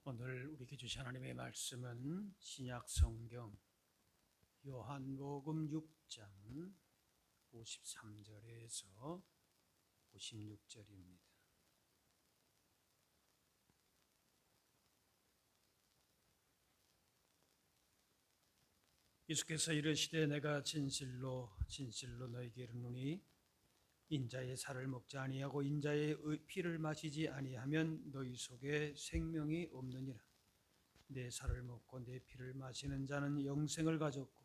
오늘 우리에게 주신 하나님의 말씀은 신약 성경 요한복음 6장 53절에서 56절입니다. 예수께서 이르시되 내가 진실로 너희에게 이르노니 인자의 살을 먹지 아니하고 인자의 피를 마시지 아니하면 너희 속에 생명이 없느니라. 내 살을 먹고 내 피를 마시는 자는 영생을 가졌고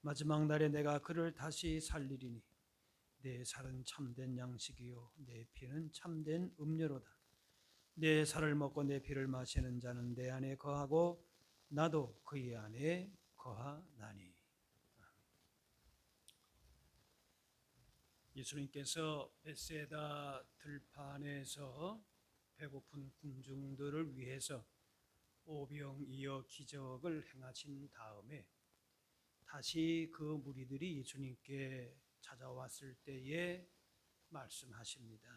마지막 날에 내가 그를 다시 살리리니 내 살은 참된 양식이요 내 피는 참된 음료로다. 내 살을 먹고 내 피를 마시는 자는 내 안에 거하고 나도 그의 안에 거하나니. 예수님께서 벳세다 들판에서 배고픈 군중들을 위해서 오병이어 기적을 행하신 다음에 다시 그 무리들이 예수님께 찾아왔을 때에 말씀하십니다.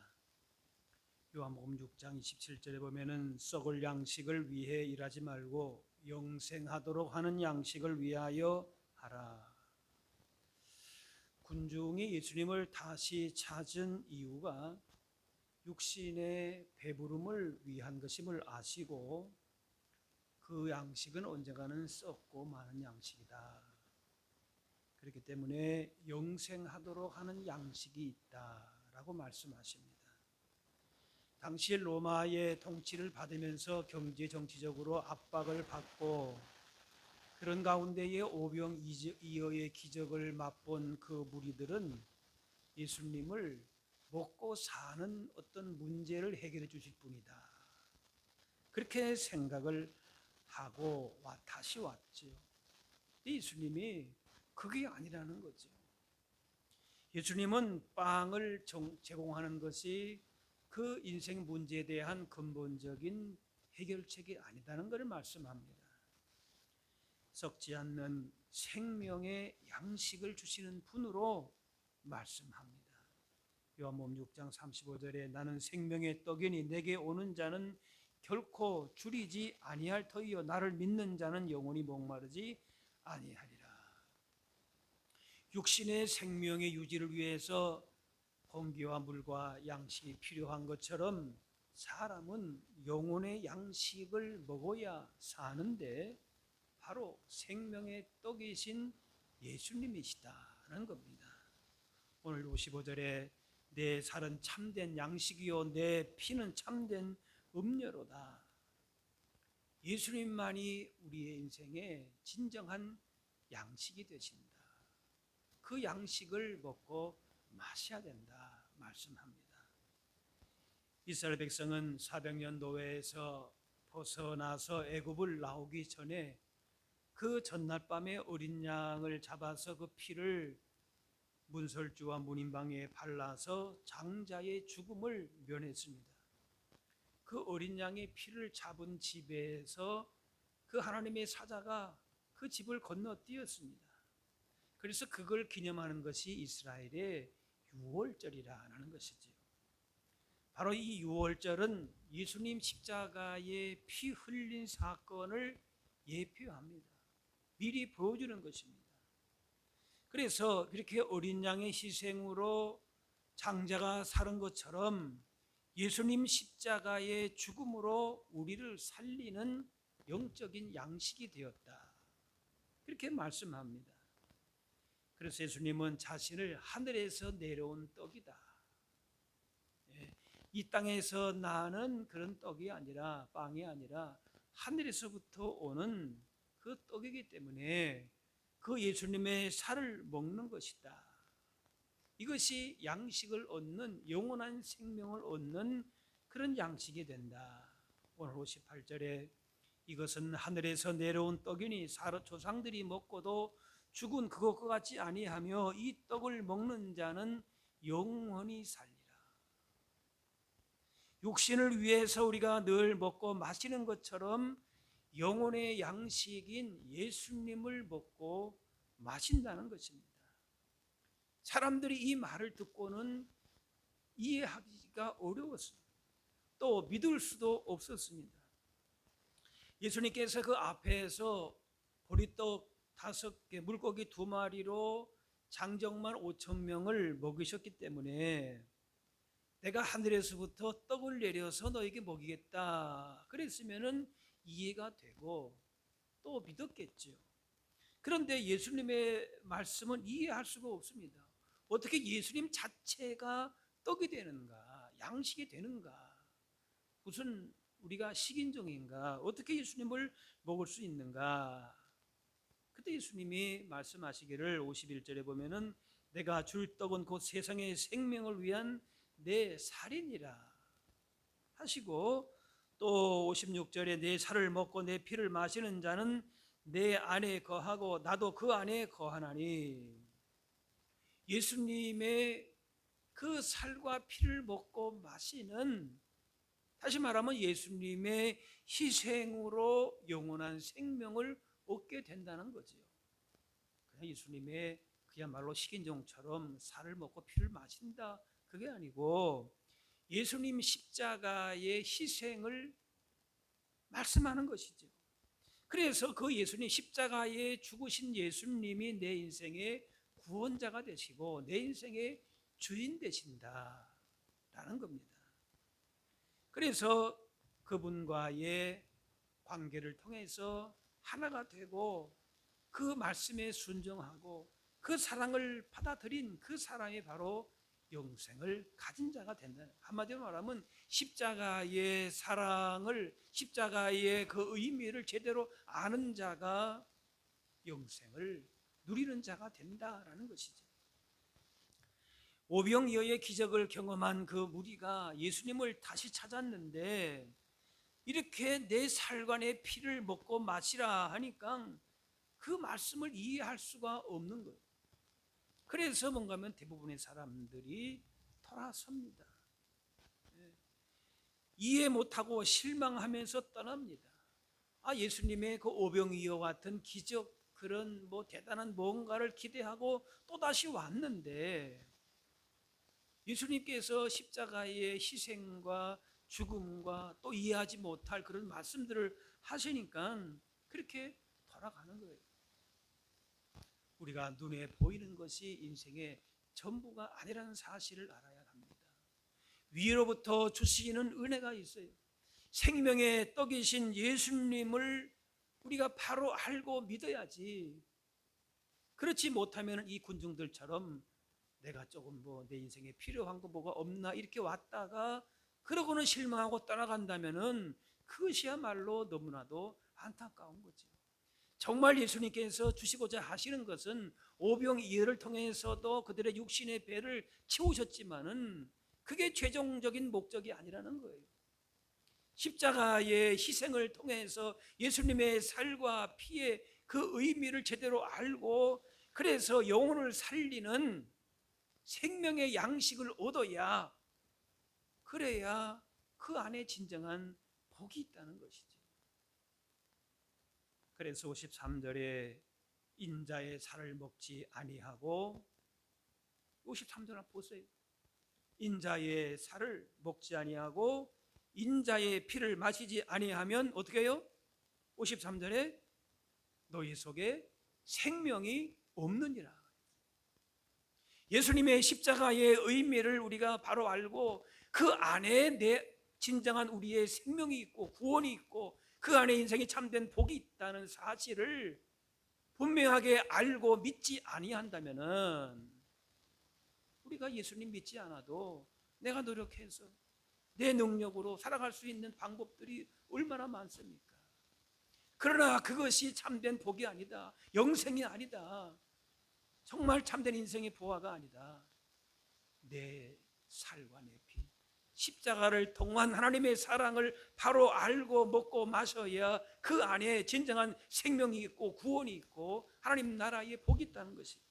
요한복음 6장 27절에 보면은 썩을 양식을 위해 일하지 말고 영생하도록 하는 양식을 위하여 하라. 군중이 예수님을 다시 찾은 이유가 육신의 배부름을 위한 것임을 아시고 그 양식은 언젠가는 썩고 마는 양식이다. 그렇기 때문에 영생하도록 하는 양식이 있다라고 말씀하십니다. 당시 로마의 통치를 받으면서 경제 정치적으로 압박을 받고 그런 가운데에 오병이어의 기적을 맛본 그 무리들은 예수님을 먹고 사는 어떤 문제를 해결해 주실 분이다. 그렇게 생각을 하고 다시 왔죠. 예수님이 그게 아니라는 거죠. 예수님은 빵을 제공하는 것이 그 인생 문제에 대한 근본적인 해결책이 아니다는 것을 말씀합니다. 썩지 않는 생명의 양식을 주시는 분으로 말씀합니다. 요한복음 6장 35절에 나는 생명의 떡이니 내게 오는 자는 결코 줄이지 아니할 터이요 나를 믿는 자는 영원히 목마르지 아니하리라. 육신의 생명의 유지를 위해서 공기와 물과 양식이 필요한 것처럼 사람은 영혼의 양식을 먹어야 사는데 바로 생명의 떡이신 예수님이시다는 겁니다. 오늘 55절에 내 살은 참된 양식이요 내 피는 참된 음료로다. 예수님만이 우리의 인생의 진정한 양식이 되신다. 그 양식을 먹고 마셔야 된다 말씀합니다. 이스라엘 백성은 400년 노예에서 벗어나서 애굽을 나오기 전에 그 전날 밤에 어린 양을 잡아서 그 피를 문설주와 문인방에 발라서 장자의 죽음을 면했습니다. 그 어린 양의 피를 잡은 집에서 그 하나님의 사자가 그 집을 건너뛰었습니다. 그래서 그걸 기념하는 것이 이스라엘의 유월절이라는 것이지요. 바로 이 유월절은 예수님 십자가의 피 흘린 사건을 예표합니다. 미리 보여주는 것입니다. 그래서 그렇게 어린 양의 희생으로 장자가 살은 것처럼 예수님 십자가의 죽음으로 우리를 살리는 영적인 양식이 되었다. 그렇게 말씀합니다. 그래서 예수님은 자신을 하늘에서 내려온 떡이다. 이 땅에서 나는 그런 떡이 아니라 빵이 아니라 하늘에서부터 오는 그 떡이기 때문에 그 예수님의 살을 먹는 것이다. 이것이 양식을 얻는 영원한 생명을 얻는 그런 양식이 된다. 오늘 58절에 이것은 하늘에서 내려온 떡이니 조상들이 먹고도 죽은 그것과 같지 아니하며 이 떡을 먹는 자는 영원히 살리라. 육신을 위해서 우리가 늘 먹고 마시는 것처럼 영혼의 양식인 예수님을 먹고 마신다는 것입니다. 사람들이 이 말을 듣고는 이해하기가 어려웠습니다. 또 믿을 수도 없었습니다. 예수님께서 그 앞에서 보리떡 5개, 물고기 2마리로 장정만 5천 명을 먹이셨기 때문에 내가 하늘에서부터 떡을 내려서 너에게 먹이겠다 그랬으면은 이해가 되고 또 믿었겠죠. 그런데 예수님의 말씀은 이해할 수가 없습니다. 어떻게 예수님 자체가 떡이 되는가, 양식이 되는가, 무슨 우리가 식인종인가, 어떻게 예수님을 먹을 수 있는가. 그때 예수님이 말씀하시기를 51절에 보면은 내가 줄 떡은 곧 세상의 생명을 위한 내 살이니라 하시고, 또 56절에 내 살을 먹고 내 피를 마시는 자는 내 안에 거하고 나도 그 안에 거하나니, 예수님의 그 살과 피를 먹고 마시는, 다시 말하면 예수님의 희생으로 영원한 생명을 얻게 된다는 거죠. 그냥 예수님의 그야말로 식인종처럼 살을 먹고 피를 마신다 그게 아니고 예수님 십자가의 희생을 말씀하는 것이죠. 그래서 그 예수님 십자가에 죽으신 예수님이 내 인생의 구원자가 되시고 내 인생의 주인 되신다라는 겁니다. 그래서 그분과의 관계를 통해서 하나가 되고 그 말씀에 순종하고 그 사랑을 받아들인 그 사람이 바로 영생을 가진 자가 된다. 한마디로 말하면 십자가의 사랑을, 십자가의 그 의미를 제대로 아는 자가 영생을 누리는 자가 된다라는 것이죠. 오병이어의 기적을 경험한 그 무리가 예수님을 다시 찾았는데 이렇게 내 살과 내 피를 먹고 마시라 하니까 그 말씀을 이해할 수가 없는 거예요. 그래서 뭔가 하면 대부분의 사람들이 돌아섭니다. 이해 못하고 실망하면서 떠납니다. 예수님의 그 오병이어 같은 기적, 그런 뭐 대단한 뭔가를 기대하고 또다시 왔는데 예수님께서 십자가의 희생과 죽음과 또 이해하지 못할 그런 말씀들을 하시니까 그렇게 돌아가는 거예요. 우리가 눈에 보이는 것이 인생의 전부가 아니라는 사실을 알아야 합니다. 위로부터 주시는 은혜가 있어요. 생명의 떡이신 예수님을 우리가 바로 알고 믿어야지. 그렇지 못하면 이 군중들처럼 내가 조금 뭐 내 인생에 필요한 거 뭐가 없나 이렇게 왔다가 그러고는 실망하고 떠나간다면은 그것이야말로 너무나도 안타까운 거죠. 정말 예수님께서 주시고자 하시는 것은 오병이어를 통해서도 그들의 육신의 배를 채우셨지만은 그게 최종적인 목적이 아니라는 거예요. 십자가의 희생을 통해서 예수님의 살과 피의 그 의미를 제대로 알고 그래서 영혼을 살리는 생명의 양식을 얻어야, 그래야 그 안에 진정한 복이 있다는 것이죠. 그래서 53절에 인자의 살을 먹지 아니하고, 53절 보세요. 인자의 살을 먹지 아니하고 인자의 피를 마시지 아니하면 어떻게 해요? 53절에 너희 속에 생명이 없느니라. 예수님의 십자가의 의미를 우리가 바로 알고 그 안에 내 진정한 우리의 생명이 있고 구원이 있고 그 안에 인생이 참된 복이 있다는 사실을 분명하게 알고 믿지 아니한다면은 우리가 예수님 믿지 않아도 내가 노력해서 내 능력으로 살아갈 수 있는 방법들이 얼마나 많습니까? 그러나 그것이 참된 복이 아니다. 영생이 아니다. 정말 참된 인생의 보화가 아니다. 내 살과 내 피, 십자가를 통한 하나님의 사랑을 바로 알고 먹고 마셔야 그 안에 진정한 생명이 있고 구원이 있고 하나님 나라에 복이 있다는 것입니다.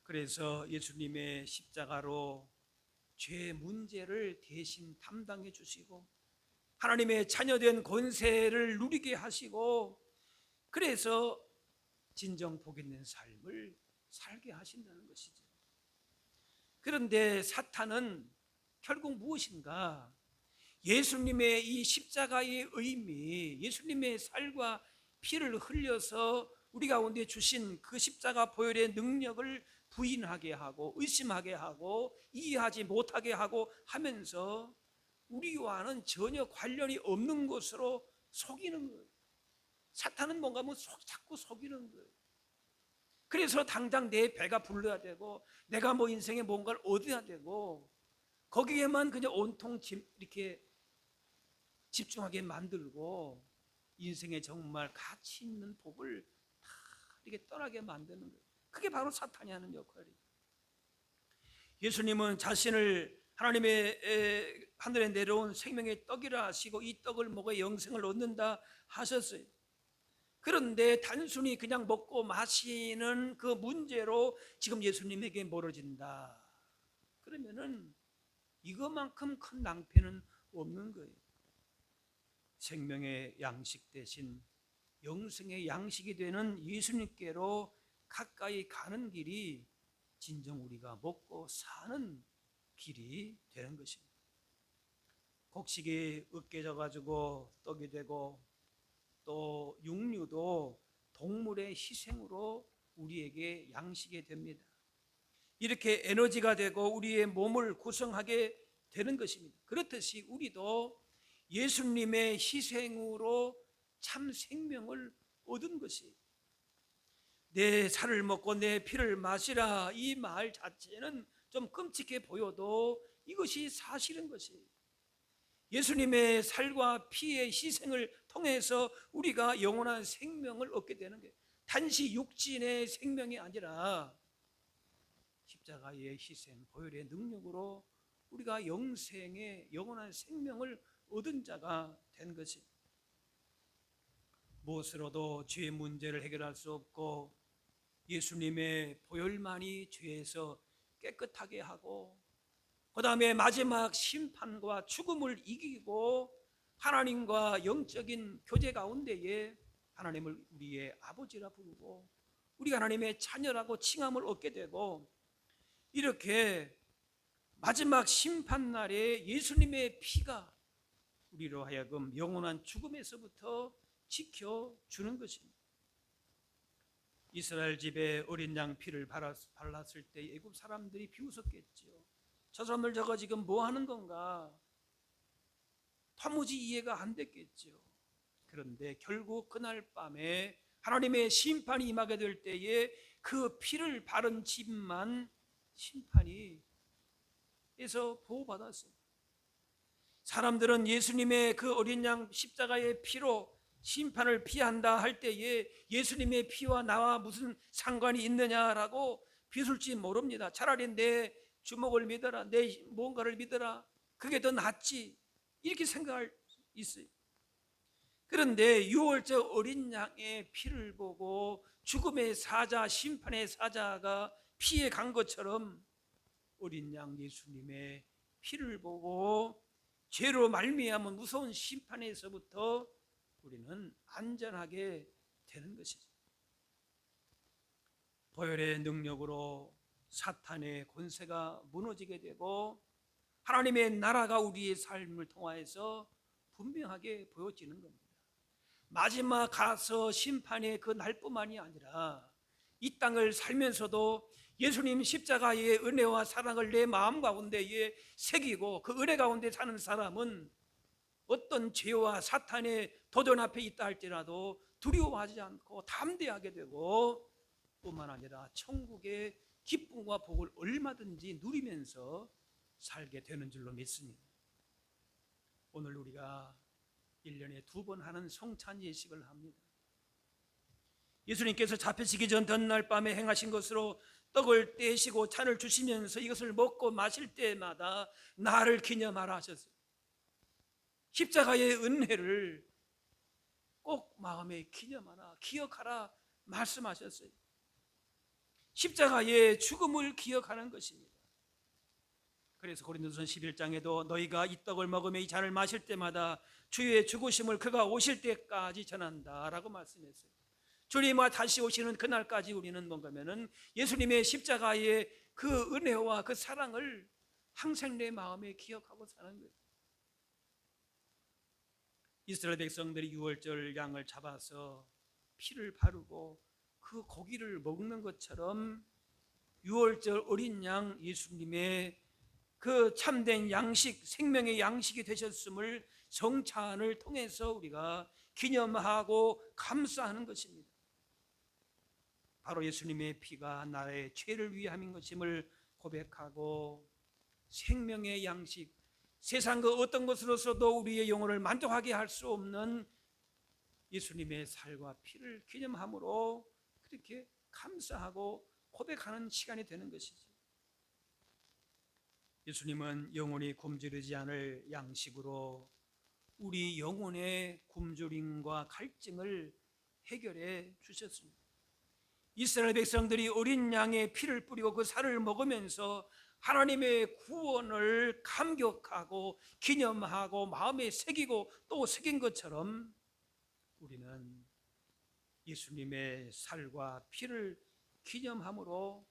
그래서 예수님의 십자가로 죄 문제를 대신 담당해 주시고 하나님의 자녀된 권세를 누리게 하시고 그래서 진정 복 있는 삶을 살게 하신다는 것이죠. 그런데 사탄은 결국 무엇인가? 예수님의 이 십자가의 의미, 예수님의 살과 피를 흘려서 우리 가운데 주신 그 십자가 보혈의 능력을 부인하게 하고 의심하게 하고 이해하지 못하게 하고 하면서 우리와는 전혀 관련이 없는 것으로 속이는 거예요. 사탄은 뭔가 자꾸 속이는 거예요. 그래서 당장 내 배가 불러야 되고 내가 뭐 인생에 뭔가를 얻어야 되고 거기에만 그냥 온통 이렇게 집중하게 만들고 인생에 정말 가치 있는 복을 다 이렇게 떠나게 만드는 거예요. 그게 바로 사탄이 하는 역할이에요. 예수님은 자신을 하나님의 하늘에 내려온 생명의 떡이라 하시고 이 떡을 먹어 영생을 얻는다 하셨어요. 그런데 단순히 그냥 먹고 마시는 그 문제로 지금 예수님에게 멀어진다. 그러면은 이것만큼 큰 낭패는 없는 거예요. 생명의 양식 대신 영생의 양식이 되는 예수님께로 가까이 가는 길이 진정 우리가 먹고 사는 길이 되는 것입니다. 곡식이 으깨져 가지고 떡이 되고 또 육류도 동물의 희생으로 우리에게 양식이 됩니다. 이렇게 에너지가 되고 우리의 몸을 구성하게 되는 것입니다. 그렇듯이 우리도 예수님의 희생으로 참 생명을 얻은 것이 내 살을 먹고 내 피를 마시라 이 말 자체는 좀 끔찍해 보여도 이것이 사실인 것이에요. 예수님의 살과 피의 희생을 통해서 우리가 영원한 생명을 얻게 되는 거예요. 단지 육신의 생명이 아니라 십자가의 희생, 보혈의 능력으로 우리가 영생의 영원한 생명을 얻은 자가 된 것이 무엇으로도 죄의 문제를 해결할 수 없고 예수님의 보혈만이 죄에서 깨끗하게 하고 그 다음에 마지막 심판과 죽음을 이기고 하나님과 영적인 교제 가운데에 하나님을 우리의 아버지라 부르고 우리가 하나님의 자녀라고 칭함을 얻게 되고 이렇게 마지막 심판날에 예수님의 피가 우리로 하여금 영원한 죽음에서부터 지켜주는 것입니다. 이스라엘 집에 어린 양 피를 발랐을 때 애굽 사람들이 비웃었겠지요. 저 사람들 저거 지금 뭐 하는 건가? 도무지 이해가 안 됐겠지요. 그런데 결국 그날 밤에 하나님의 심판이 임하게 될 때에 그 피를 바른 집만 심판이 에서 보호받았어요. 사람들은 예수님의 그 어린 양 십자가의 피로 심판을 피한다 할 때에 예수님의 피와 나와 무슨 상관이 있느냐라고 비웃을지 모릅니다. 차라리 내 주먹을 믿어라, 내 뭔가를 믿어라, 그게 더 낫지 이렇게 생각할 수 있어요. 그런데 유월절 어린 양의 피를 보고 죽음의 사자, 심판의 사자가 피해 간 것처럼 어린 양 예수님의 피를 보고 죄로 말미암은 무서운 심판에서부터 우리는 안전하게 되는 것이죠. 보혈의 능력으로 사탄의 권세가 무너지게 되고 하나님의 나라가 우리의 삶을 통하여서 분명하게 보여지는 겁니다. 마지막 가서 심판의 그 날뿐만이 아니라 이 땅을 살면서도 예수님 십자가의 은혜와 사랑을 내 마음 가운데에 새기고 그 은혜 가운데 사는 사람은 어떤 죄와 사탄의 도전 앞에 있다 할지라도 두려워하지 않고 담대하게 되고 뿐만 아니라 천국의 기쁨과 복을 얼마든지 누리면서 살게 되는 줄로 믿습니다. 오늘 우리가 1년에 2번 하는 성찬 예식을 합니다. 예수님께서 잡히시기 전 전날 밤에 행하신 것으로 떡을 떼시고 잔을 주시면서 이것을 먹고 마실 때마다 나를 기념하라 하셨어요. 십자가의 은혜를 꼭 마음에 기념하라, 기억하라 말씀하셨어요. 십자가의 죽음을 기억하는 것입니다. 그래서 고린도서 11장에도 너희가 이 떡을 먹으며 이 잔을 마실 때마다 주의 죽으심을 그가 오실 때까지 전한다라고 말씀했어요. 주님과 다시 오시는 그날까지 우리는 뭔가면은 예수님의 십자가의 그 은혜와 그 사랑을 항상 내 마음에 기억하고 사는 거예요. 이스라엘 백성들이 유월절 양을 잡아서 피를 바르고 그 고기를 먹는 것처럼 유월절 어린 양 예수님의 그 참된 양식, 생명의 양식이 되셨음을 성찬을 통해서 우리가 기념하고 감사하는 것입니다. 바로 예수님의 피가 나의 죄를 위함인 것임을 고백하고 생명의 양식, 세상 그 어떤 것으로서도 우리의 영혼을 만족하게 할 수 없는 예수님의 살과 피를 기념함으로 그렇게 감사하고 고백하는 시간이 되는 것이죠. 예수님은 영혼이 굶주리지 않을 양식으로 우리 영혼의 굶주림과 갈증을 해결해 주셨습니다. 이스라엘 백성들이 어린 양의 피를 뿌리고 그 살을 먹으면서 하나님의 구원을 감격하고 기념하고 마음에 새기고 또 새긴 것처럼 우리는 예수님의 살과 피를 기념함으로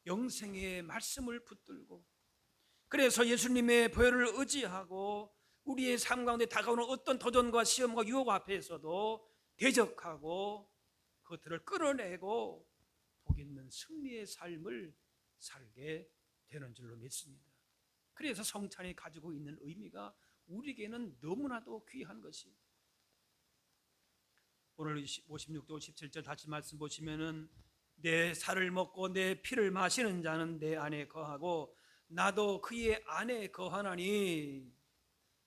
영생의 말씀을 붙들고, 그래서 예수님의 보혈을 의지하고 우리의 삶 가운데 다가오는 어떤 도전과 시험과 유혹 앞에서도 대적하고 그것들을 끌어내고 복 있는 승리의 삶을 살게 되는 줄로 믿습니다. 그래서 성찬이 가지고 있는 의미가 우리에게는 너무나도 귀한 것이, 오늘 56절 17절 다시 말씀 보시면은 내 살을 먹고 내 피를 마시는 자는 내 안에 거하고 나도 그의 안에 거하나니,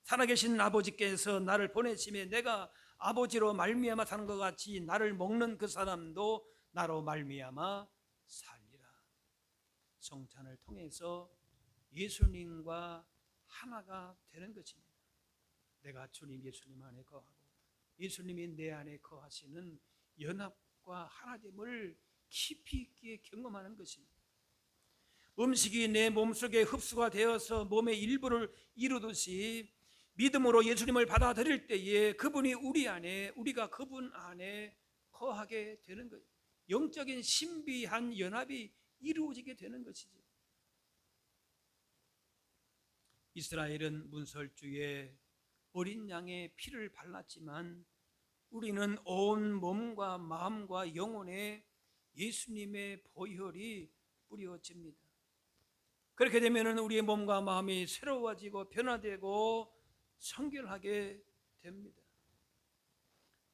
살아계신 아버지께서 나를 보내심에 내가 아버지로 말미암아 사는 것 같이 나를 먹는 그 사람도 나로 말미암아 살리라. 성찬을 통해서 예수님과 하나가 되는 것입니다. 내가 주님 예수님 안에 거하고 예수님이 내 안에 거하시는 연합과 하나됨을 깊이 있게 경험하는 것입니다. 음식이 내 몸속에 흡수가 되어서 몸의 일부를 이루듯이 믿음으로 예수님을 받아들일 때에 그분이 우리 안에, 우리가 그분 안에 거하게 되는 것, 영적인 신비한 연합이 이루어지게 되는 것이죠. 이스라엘은 문설주에 어린 양의 피를 발랐지만 우리는 온 몸과 마음과 영혼에 예수님의 보혈이 뿌려집니다. 그렇게 되면 우리의 몸과 마음이 새로워지고 변화되고 성결하게 됩니다.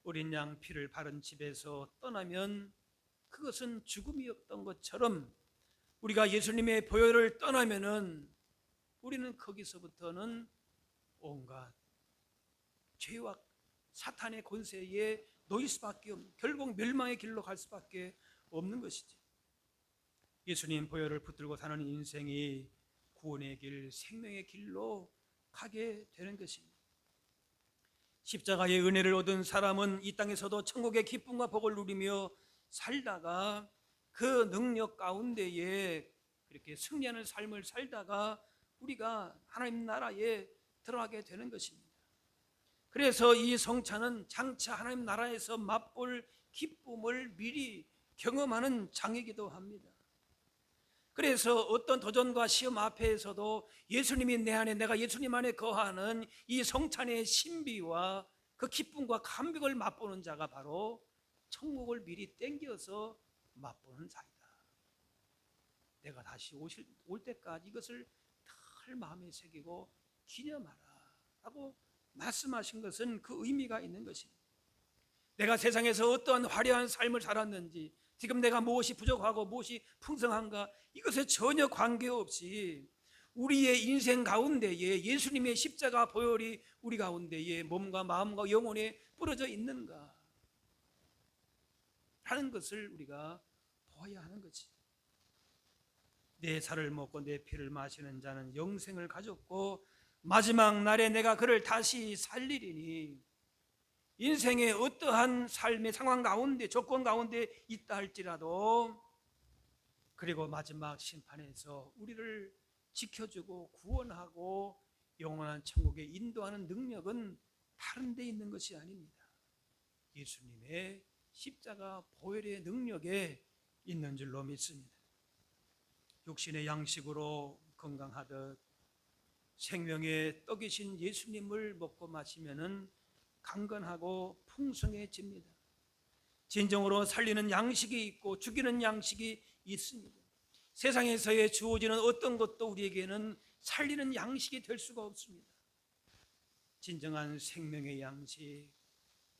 어린 양 피를 바른 집에서 떠나면 그것은 죽음이 없던 것처럼 우리가 예수님의 보혈을 떠나면은 우리는 거기서부터는 온갖 죄와 사탄의 권세에 놓일 수밖에 없는, 결국 멸망의 길로 갈 수밖에 없는 것이죠. 예수님 보혈을 붙들고 사는 인생이 구원의 길, 생명의 길로 가게 되는 것입니다. 십자가의 은혜를 얻은 사람은 이 땅에서도 천국의 기쁨과 복을 누리며 살다가 그 능력 가운데에 그렇게 승리하는 삶을 살다가 우리가 하나님 나라에 들어가게 되는 것입니다. 그래서 이 성찬은 장차 하나님 나라에서 맛볼 기쁨을 미리 경험하는 장이기도 합니다. 그래서 어떤 도전과 시험 앞에서도 예수님이 내 안에, 내가 예수님 안에 거하는 이 성찬의 신비와 그 기쁨과 감격을 맛보는 자가 바로 천국을 미리 땡겨서 맛보는 자이다. 내가 다시 올 때까지 이것을 늘 마음에 새기고 기념하라 하고 말씀하신 것은 그 의미가 있는 것입니다. 내가 세상에서 어떠한 화려한 삶을 살았는지, 지금 내가 무엇이 부족하고 무엇이 풍성한가, 이것에 전혀 관계없이 우리의 인생 가운데에 예수님의 십자가 보혈이 우리 가운데에 몸과 마음과 영혼에 뿌려져 있는가 하는 것을 우리가 보아야 하는 거지. 내 살을 먹고 내 피를 마시는 자는 영생을 가졌고 마지막 날에 내가 그를 다시 살리리니, 인생의 어떠한 삶의 상황 가운데, 조건 가운데 있다 할지라도, 그리고 마지막 심판에서 우리를 지켜주고 구원하고 영원한 천국에 인도하는 능력은 다른 데 있는 것이 아닙니다. 예수님의 십자가 보혈의 능력에 있는 줄로 믿습니다. 육신의 양식으로 건강하듯 생명의 떡이신 예수님을 먹고 마시면은 강건하고 풍성해집니다. 진정으로 살리는 양식이 있고 죽이는 양식이 있습니다. 세상에서의 주어지는 어떤 것도 우리에게는 살리는 양식이 될 수가 없습니다. 진정한 생명의 양식,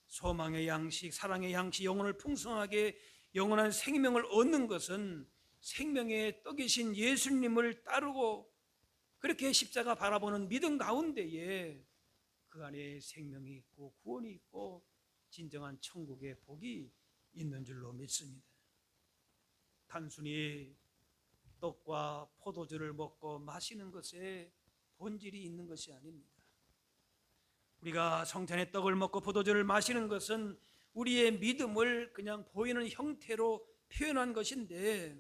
소망의 양식, 사랑의 양식, 영혼을 풍성하게 영원한 생명을 얻는 것은 생명의 떡이신 예수님을 따르고 그렇게 십자가 바라보는 믿음 가운데에 그 안에 생명이 있고 구원이 있고 진정한 천국의 복이 있는 줄로 믿습니다. 단순히 떡과 포도주를 먹고 마시는 것에 본질이 있는 것이 아닙니다. 우리가 성찬의 떡을 먹고 포도주를 마시는 것은 우리의 믿음을 그냥 보이는 형태로 표현한 것인데,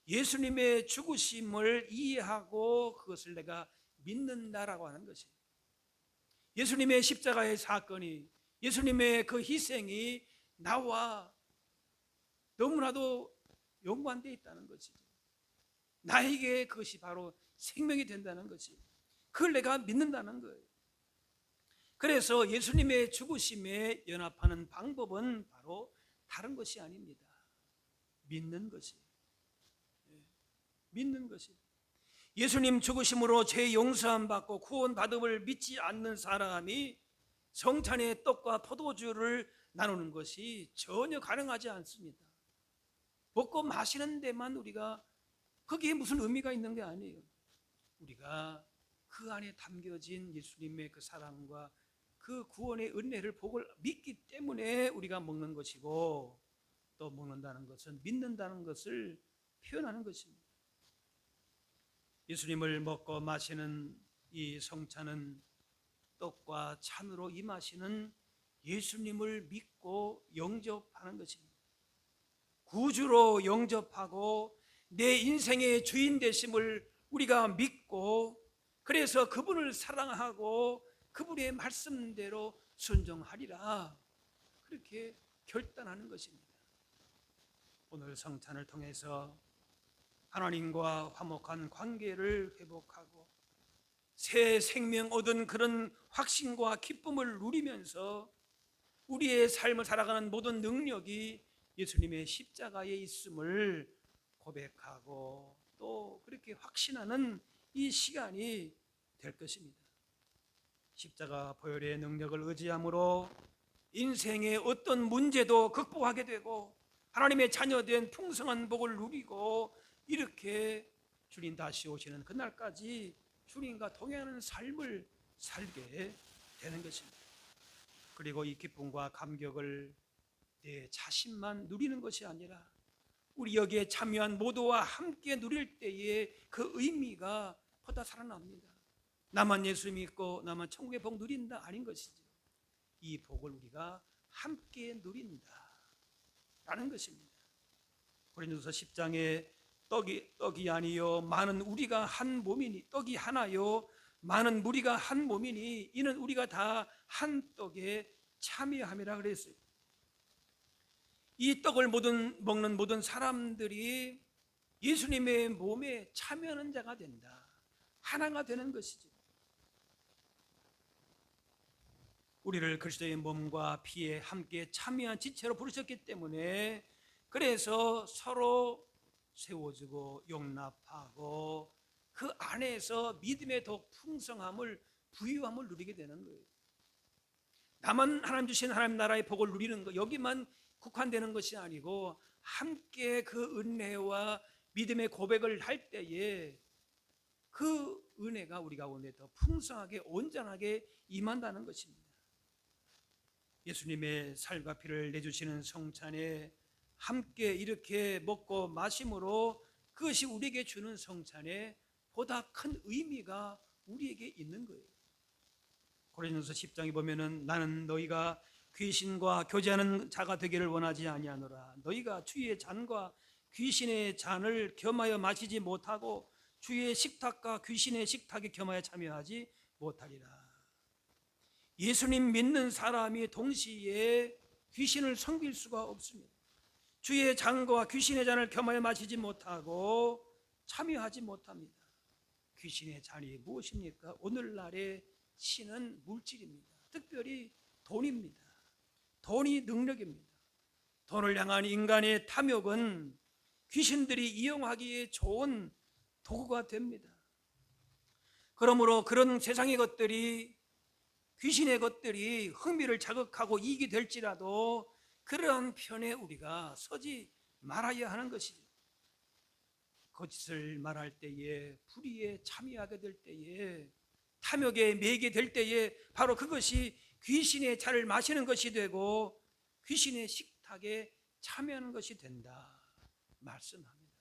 예수님의 죽으심을 이해하고 그것을 내가 믿는다라고 하는 것이에요. 예수님의 십자가의 사건이, 예수님의 그 희생이 나와 너무나도 연관되어 있다는 것이죠. 나에게 그것이 바로 생명이 된다는 것이, 그걸 내가 믿는다는 거예요. 그래서 예수님의 죽으심에 연합하는 방법은 바로 다른 것이 아닙니다. 믿는 것이에요. 믿는 것이에요. 예수님 죽으심으로 죄 용서함 받고 구원 받음을 믿지 않는 사람이 성찬의 떡과 포도주를 나누는 것이 전혀 가능하지 않습니다. 먹고 마시는 데만 우리가, 거기에 무슨 의미가 있는 게 아니에요. 우리가 그 안에 담겨진 예수님의 그 사랑과 그 구원의 은혜를, 복을 믿기 때문에 우리가 먹는 것이고, 또 먹는다는 것은 믿는다는 것을 표현하는 것입니다. 예수님을 먹고 마시는 이 성찬은 떡과 찬으로 임하시는 예수님을 믿고 영접하는 것입니다. 구주로 영접하고 내 인생의 주인 되심을 우리가 믿고, 그래서 그분을 사랑하고 그분의 말씀대로 순종하리라, 그렇게 결단하는 것입니다. 오늘 성찬을 통해서 하나님과 화목한 관계를 회복하고 새 생명 얻은 그런 확신과 기쁨을 누리면서 우리의 삶을 살아가는 모든 능력이 예수님의 십자가에 있음을 고백하고 또 그렇게 확신하는 이 시간이 될 것입니다. 십자가 보혈의 능력을 의지함으로 인생의 어떤 문제도 극복하게 되고 하나님의 자녀된 풍성한 복을 누리고, 이렇게 주님 다시 오시는 그날까지 주님과 동행하는 삶을 살게 되는 것입니다. 그리고 이 기쁨과 감격을 내 자신만 누리는 것이 아니라 우리 여기에 참여한 모두와 함께 누릴 때에 그 의미가 보다 살아납니다. 나만 예수 믿고 나만 천국의 복 누린다 아닌 것이죠. 이 복을 우리가 함께 누린다 라는 것입니다. 고린도서 10장에 떡이 아니요 많은 우리가 한 몸이니, 떡이 하나요 많은 무리가 한 몸이니 이는 우리가 다 한 떡에 참여함이라 그랬어요. 이 떡을 먹는 모든 사람들이 예수님의 몸에 참여하는 자가 된다, 하나가 되는 것이죠. 우리를 그리스도의 몸과 피에 함께 참여한 지체로 부르셨기 때문에, 그래서 서로 세워주고 용납하고 그 안에서 믿음의 더 풍성함을, 부유함을 누리게 되는 거예요. 나만 하나님 주신 하나님 나라의 복을 누리는 것, 여기만 국한되는 것이 아니고 함께 그 은혜와 믿음의 고백을 할 때에 그 은혜가 우리 가운데 더 풍성하게 온전하게 임한다는 것입니다. 예수님의 살과 피를 내주시는 성찬에 함께 이렇게 먹고 마심으로 그것이 우리에게 주는 성찬에 보다 큰 의미가 우리에게 있는 거예요. 고린도서 10장에 보면은 나는 너희가 귀신과 교제하는 자가 되기를 원하지 아니하노라. 너희가 주의 잔과 귀신의 잔을 겸하여 마시지 못하고 주의 식탁과 귀신의 식탁에 겸하여 참여하지 못하리라. 예수님 믿는 사람이 동시에 귀신을 섬길 수가 없습니다. 주의 잔과 귀신의 잔을 겸하여 마시지 못하고 참여하지 못합니다. 귀신의 잔이 무엇입니까? 오늘날의 신은 물질입니다. 특별히 돈입니다. 돈이 능력입니다. 돈을 향한 인간의 탐욕은 귀신들이 이용하기에 좋은 도구가 됩니다. 그러므로 그런 세상의 것들이, 귀신의 것들이 흥미를 자극하고 이익이 될지라도 그러한 편에 우리가 서지 말아야 하는 것이죠. 거짓을 말할 때에, 불의에 참여하게 될 때에, 탐욕에 매이게 될 때에 바로 그것이 귀신의 차를 마시는 것이 되고 귀신의 식탁에 참여하는 것이 된다 말씀합니다.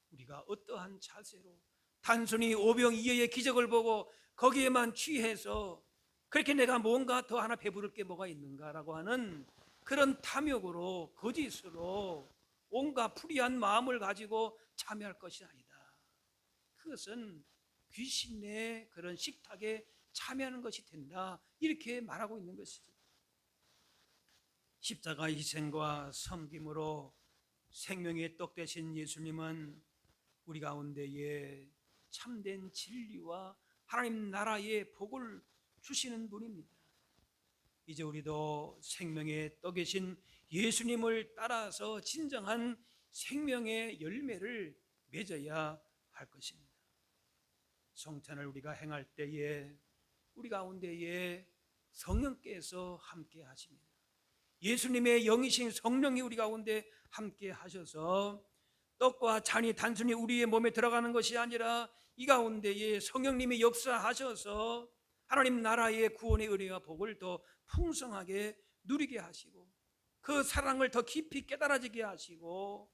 우리가 어떠한 자세로 단순히 오병이어의 기적을 보고 거기에만 취해서 그렇게 내가 뭔가 더 하나 배부를 게 뭐가 있는가라고 하는 그런 탐욕으로, 거짓으로 온갖 불의한 마음을 가지고 참여할 것이 아니다. 그것은 귀신의 그런 식탁에 참여하는 것이 된다, 이렇게 말하고 있는 것이죠. 십자가 희생과 섬김으로 생명의 떡 되신 예수님은 우리 가운데에 참된 진리와 하나님 나라의 복을 주시는 분입니다. 이제 우리도 생명의 떡이신 예수님을 따라서 진정한 생명의 열매를 맺어야 할 것입니다. 성찬을 우리가 행할 때에 우리 가운데에 성령께서 함께 하십니다. 예수님의 영이신 성령이 우리 가운데 함께 하셔서 떡과 잔이 단순히 우리의 몸에 들어가는 것이 아니라 이 가운데에 성령님이 역사하셔서 하나님 나라의 구원의 은혜와 복을 더 풍성하게 누리게 하시고 그 사랑을 더 깊이 깨달아지게 하시고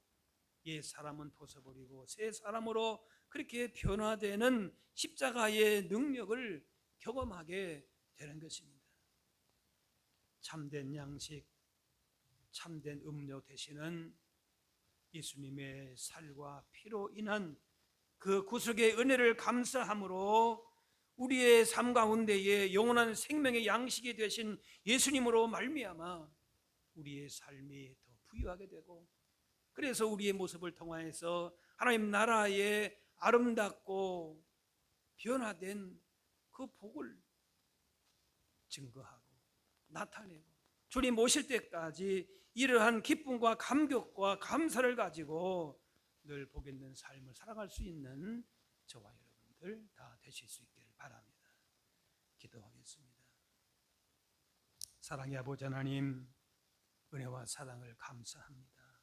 옛 사람은 벗어버리고 새 사람으로 그렇게 변화되는 십자가의 능력을 경험하게 되는 것입니다. 참된 양식, 참된 음료 되시는 예수님의 살과 피로 인한 그 구속의 은혜를 감사함으로 우리의 삶 가운데에 영원한 생명의 양식이 되신 예수님으로 말미암아 우리의 삶이 더 부유하게 되고, 그래서 우리의 모습을 통하여서 하나님 나라의 아름답고 변화된 그 복을 증거하고 나타내고 주님 오실 때까지 이러한 기쁨과 감격과 감사를 가지고 늘 복 있는 삶을 살아갈 수 있는 저와 여러분들 다 되실 수 있기를 바랍니다. 기도하겠습니다. 사랑의 아버지 하나님, 은혜와 사랑을 감사합니다.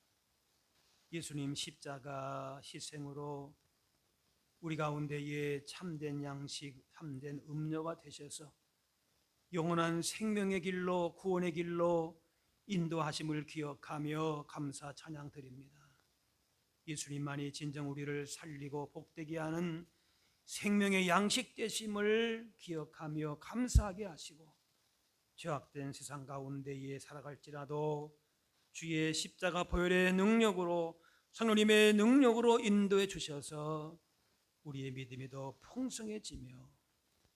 예수님 십자가 희생으로 우리 가운데에 참된 양식, 참된 음료가 되셔서 영원한 생명의 길로, 구원의 길로 인도하심을 기억하며 감사 찬양 드립니다. 예수님만이 진정 우리를 살리고 복되게 하는 생명의 양식 되심을 기억하며 감사하게 하시고, 죄악된 세상 가운데에 살아갈지라도 주의 십자가 보혈의 능력으로, 성령님의 능력으로 인도해 주셔서 우리의 믿음이 더 풍성해지며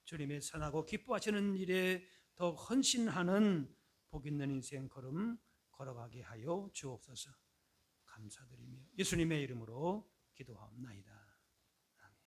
주님의 선하고 기뻐하시는 일에 더 헌신하는 복 있는 인생 걸음 걸어가게 하여 주옵소서. 감사드리며 예수님의 이름으로 기도하옵나이다.